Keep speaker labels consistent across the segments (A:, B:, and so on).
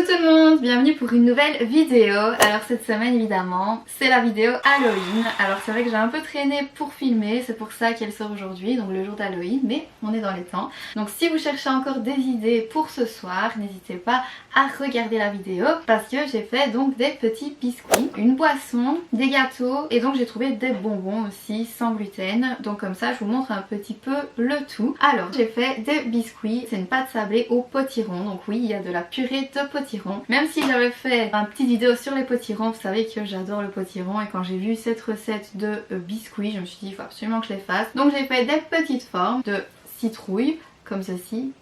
A: tout le monde, bienvenue pour une nouvelle vidéo. Alors cette semaine évidemment c'est la vidéo Halloween. Alors c'est vrai que j'ai un peu traîné pour filmer, c'est pour ça qu'elle sort aujourd'hui, donc le jour d'Halloween, mais on est dans les temps. Donc si vous cherchez encore des idées pour ce soir, n'hésitez pas à regarder la vidéo parce que j'ai fait donc des petits biscuits, une boisson, des gâteaux et donc j'ai trouvé des bonbons aussi sans gluten. Donc comme ça je vous montre un petit peu le tout. Alors j'ai fait des biscuits, c'est une pâte sablée au potiron, donc oui il y a de la purée de potiron. Même si j'avais fait une petite vidéo sur les potirons, vous savez que j'adore le potiron et quand j'ai vu cette recette de biscuits je me suis dit il faut absolument que je les fasse. Donc j'ai fait des petites formes de citrouille comme ceci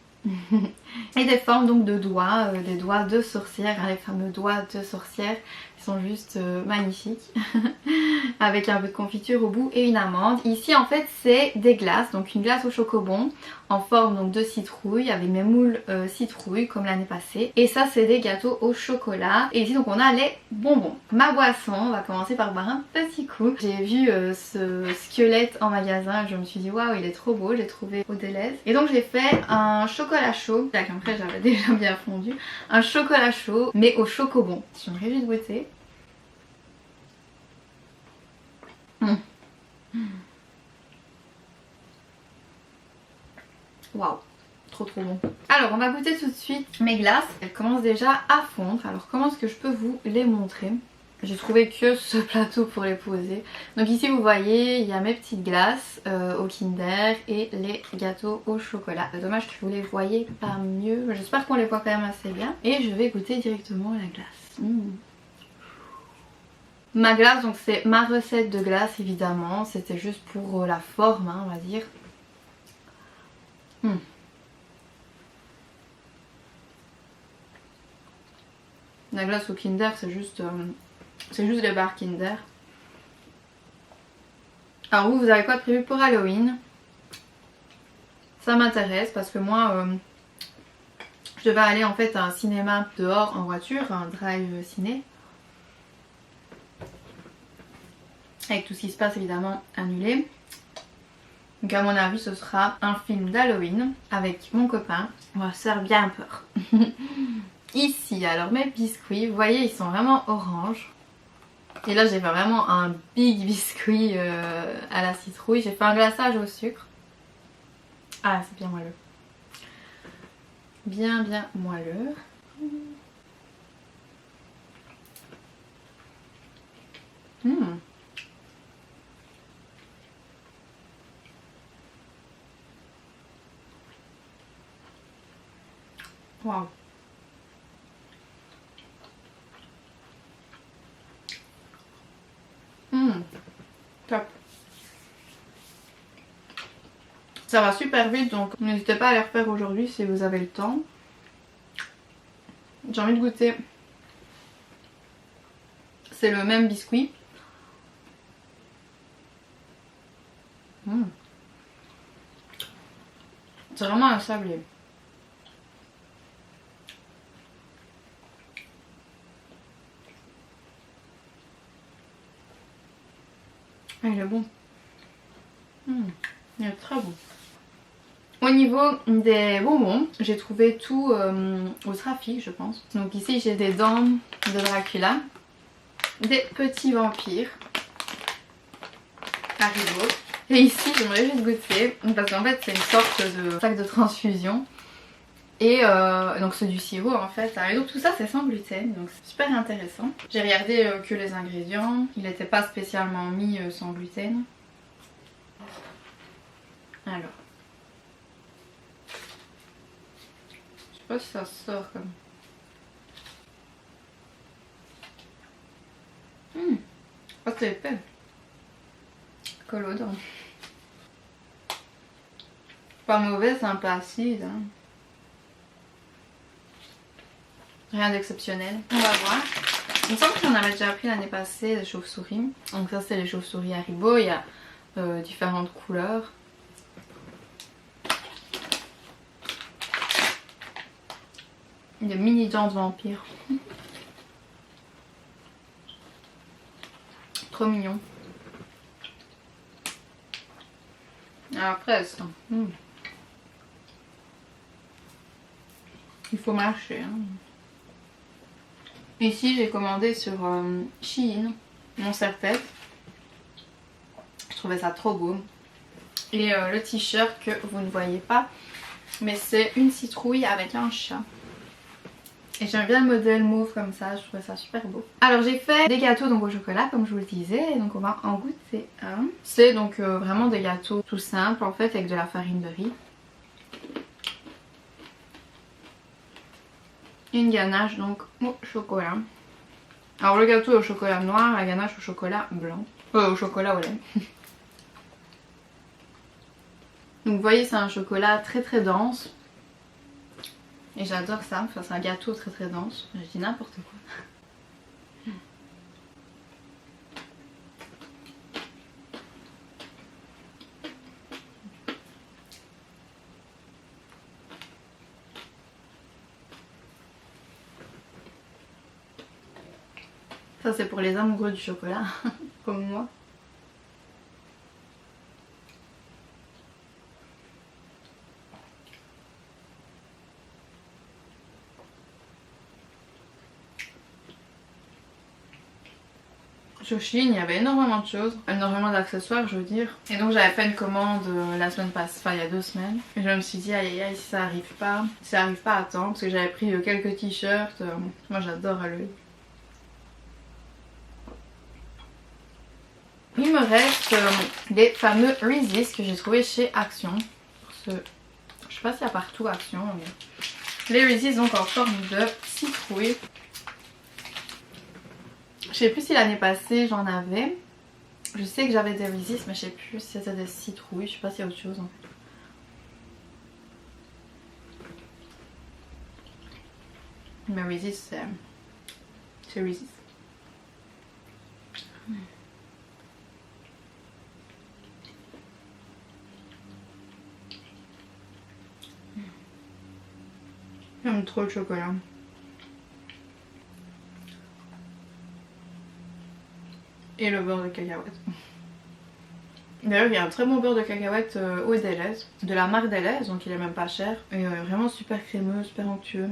A: et des formes donc de doigts, des doigts de sorcière, hein, les fameux doigts de sorcière qui sont juste magnifiques avec un peu de confiture au bout et une amande. Ici en fait c'est des glaces, donc une glace au chocobon en forme donc de citrouille avec mes moules citrouille comme l'année passée, et ça c'est des gâteaux au chocolat. Et ici donc on a les bonbons. Ma boisson, on va commencer par boire un petit coup. J'ai vu ce squelette en magasin et je me suis dit waouh il est trop beau, j'ai trouvé au Deleuze. Et donc j'ai fait un chocolat chaud, là qu'après j'avais déjà bien fondu, un chocolat chaud mais au chocobon. Je me réjouis de goûter. Waouh, trop bon. Alors on va goûter tout de suite mes glaces. Elles commencent déjà à fondre. Alors comment est-ce que je peux vous les montrer? J'ai trouvé que ce plateau pour les poser. Donc ici vous voyez il y a mes petites glaces au Kinder et les gâteaux au chocolat. Dommage que vous les voyez pas mieux. J'espère qu'on les voit quand même assez bien. Et je vais goûter directement la glace. Ma glace, donc c'est ma recette de glace évidemment. C'était juste pour la forme hein, on va dire. La glace au Kinder c'est juste les barres Kinder. Alors vous avez quoi de prévu pour Halloween? Ça m'intéresse parce que moi je devais aller en fait à un cinéma dehors en voiture, un drive ciné. Avec tout ce qui se passe évidemment annulé. Donc à mon avis ce sera un film d'Halloween avec mon copain. On va se faire bien peur. Ici alors mes biscuits, vous voyez ils sont vraiment orange. Et là j'ai fait vraiment un big biscuit à la citrouille. J'ai fait un glaçage au sucre. Ah c'est bien moelleux. Bien moelleux. Waouh. Top. Ça va super vite donc n'hésitez pas à les refaire aujourd'hui si vous avez le temps. J'ai envie de goûter. C'est le même biscuit. C'est vraiment un sablé. Ah, il est bon. Il est très bon. Au niveau des bonbons, j'ai trouvé tout au Trafic je pense. Donc ici j'ai des dents de Dracula, des petits vampires, Haribo. Et ici j'aimerais juste goûter parce qu'en fait c'est une sorte de sac de transfusion. Et donc c'est du sirop en fait. Et donc tout ça c'est sans gluten, donc c'est super intéressant. J'ai regardé que les ingrédients, il n'était pas spécialement mis sans gluten. Alors, je sais pas si ça sort comme... Oh c'est épais. Collodant. Pas mauvais, c'est un peu acide. Hein. Rien d'exceptionnel. On va voir. Il me semble que j'en avais déjà pris l'année passée des chauves-souris. Donc ça c'est les chauves-souris Haribo. Il y a différentes couleurs. Des mini dents de vampire. Trop mignon. Après ça. Il faut marcher. Hein. Ici j'ai commandé sur Shein mon serre-tête. Je trouvais ça trop beau. Et le t-shirt que vous ne voyez pas, mais c'est une citrouille avec un chat. Et j'aime bien le modèle mauve comme ça, je trouvais ça super beau. Alors j'ai fait des gâteaux donc au chocolat comme je vous le disais, et donc on va en goûter un. C'est donc vraiment des gâteaux tout simples en fait avec de la farine de riz. Une ganache donc au chocolat. Alors le gâteau est au chocolat noir, la ganache au chocolat blanc. Au chocolat au lait. Donc vous voyez c'est un chocolat très très dense. Et j'adore ça, enfin, c'est un gâteau très très dense. Je dis n'importe quoi. Ça c'est pour les amoureux du chocolat, comme moi. Sur Shein, il y avait énormément de choses, énormément d'accessoires je veux dire. Et donc j'avais fait une commande la semaine passée, enfin il y a 2 semaines. Et je me suis dit aïe aïe si ça arrive pas à temps. Parce que j'avais pris quelques t-shirts, moi j'adore Halloween. Il me reste des fameux Reese's que j'ai trouvé chez Action. Je sais pas s'il y a partout Action. Mais... les Reese's donc en forme de citrouille. Je sais plus si l'année passée j'en avais. Je sais que j'avais des Reese's mais je sais plus si c'était des citrouilles. Je sais pas s'il y a autre chose en fait. Mais Reese's c'est Reese's. J'aime trop le chocolat. Et le beurre de cacahuète. D'ailleurs il y a un très bon beurre de cacahuète au Deleuze, de la marque Deleuze, donc il est même pas cher. Et vraiment super crémeux, super onctueux.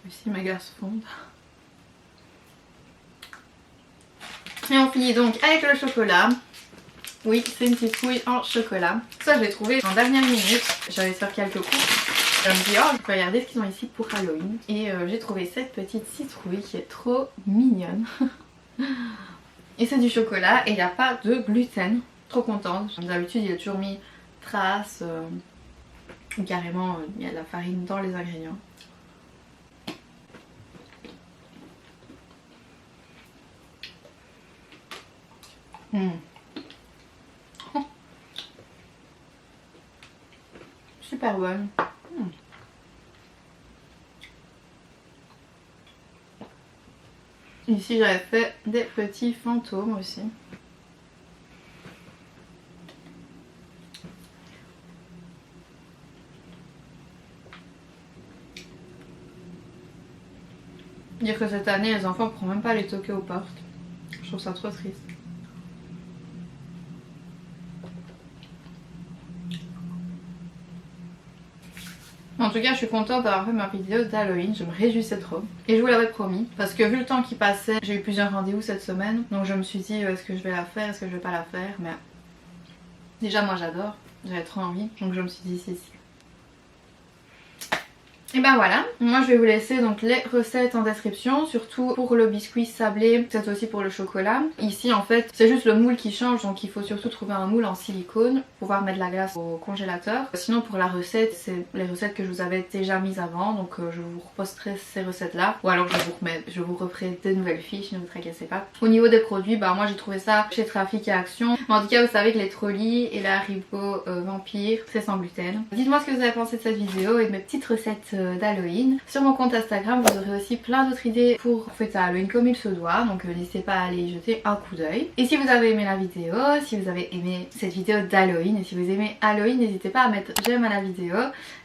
A: Ici ma glace fonde. Et on finit donc avec le chocolat. Oui, c'est une citrouille en chocolat. Ça je l'ai trouvé en dernière minute. J'allais faire quelques cours. Je me dis oh je peux regarder ce qu'ils ont ici pour Halloween. Et j'ai trouvé cette petite citrouille qui est trop mignonne. Et c'est du chocolat et il n'y a pas de gluten. Trop contente. D'habitude il y a toujours mis trace ou carrément il y a de la farine dans les ingrédients. Oh. Super bonne. Ici j'avais fait des petits fantômes aussi. Dire que cette année les enfants ne pourront même pas les toquer aux portes. Je trouve ça trop triste. En tout cas je suis contente d'avoir fait ma vidéo d'Halloween, je me réjouissais trop. Et je vous l'avais promis, parce que vu le temps qui passait, j'ai eu plusieurs rendez-vous cette semaine. Donc je me suis dit est-ce que je vais la faire, est-ce que je vais pas la faire. Mais déjà moi j'adore, j'avais trop envie. Donc je me suis dit si. Et ben voilà, moi je vais vous laisser donc les recettes en description, surtout pour le biscuit sablé, peut-être aussi pour le chocolat. Ici en fait c'est juste le moule qui change, donc il faut surtout trouver un moule en silicone pour pouvoir mettre la glace au congélateur. Sinon pour la recette, c'est les recettes que je vous avais déjà mises avant, donc je vous reposterai ces recettes là, ou alors je vous referai des nouvelles fiches, ne vous tracassez pas. Au niveau des produits, bah moi j'ai trouvé ça chez Trafic et Action, mais en tout cas vous savez que les trolleys et la Haribo Vampire c'est sans gluten. Dites-moi ce que vous avez pensé de cette vidéo et de mes petites recettes d'Halloween. Sur mon compte Instagram vous aurez aussi plein d'autres idées pour fêter Halloween comme il se doit, donc n'hésitez pas à aller y jeter un coup d'œil. Et si vous avez aimé la vidéo, si vous avez aimé cette vidéo d'Halloween et si vous aimez Halloween, n'hésitez pas à mettre j'aime à la vidéo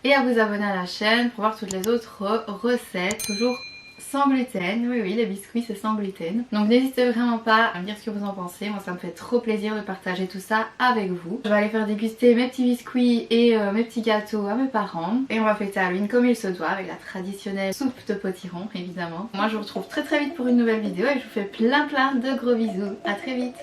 A: et à vous abonner à la chaîne pour voir toutes les autres recettes toujours sans gluten. Oui, les biscuits c'est sans gluten. Donc n'hésitez vraiment pas à me dire ce que vous en pensez. Moi ça me fait trop plaisir de partager tout ça avec vous. Je vais aller faire déguster mes petits biscuits et mes petits gâteaux à mes parents. Et on va fêter Halloween comme il se doit avec la traditionnelle soupe de potiron évidemment. Moi je vous retrouve très vite pour une nouvelle vidéo et je vous fais plein de gros bisous. À très vite.